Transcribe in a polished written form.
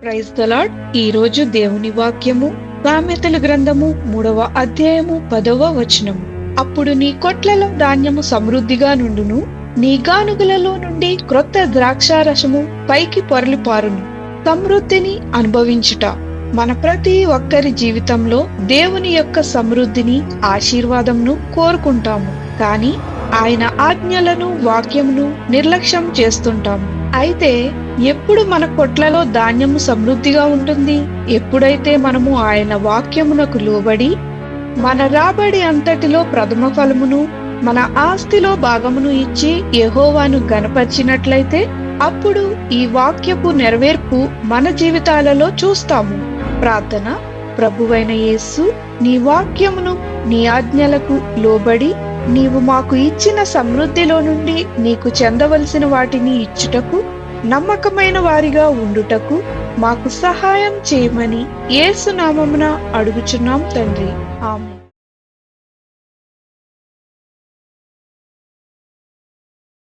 Praise the lord. ఈ రోజు దేవుని వాక్యము సామెతల గ్రంథము 3వ అధ్యాయము 10వ వచనము. అప్పుడు నీ కొట్లలో ధాన్యము సమృద్ధిగా నుండును, నీ గానుగలలో నుండి క్రొత్త ద్రాక్షారసము పైకి పొరలిపారును. సమృద్ధిని అనుభవించుట మన ప్రతి ఒక్కరి జీవితంలో దేవుని యొక్క సమృద్ధిని, ఆశీర్వాదంను కోరుకుంటాము. కానీ ఆయన ఆజ్ఞలను, వాక్యమును నిర్లక్ష్యం చేస్తుంటాము. అయితే ఎప్పుడు మన కొట్లలో ధాన్యము సమృద్ధిగా ఉంటుంది? ఎప్పుడైతే మనము ఆయన వాక్యమునకు లోబడి మన రాబడి అంతటిలో ప్రథమ ఫలమును, మన ఆస్తిలో భాగమును ఇచ్చి యెహోవాను గనపరిచినట్లయితే అప్పుడు ఈ వాక్యపు నెరవేర్పు మన జీవితాలలో చూస్తాము. ప్రార్థన. ప్రభువైన యేసు, నీ వాక్యమును, నీ ఆజ్ఞలకు లోబడి నీవు మాకు ఇచ్చిన సమృద్ధిలో నుండి నీకు చెందవలసిన వాటిని ఇచ్చుటకు, నమ్మకమైన వారిగా ఉండుటకు మాకు సహాయం చేయమని యేసు నామమున అడుగుచున్నాం తండ్రి. ఆమేన్.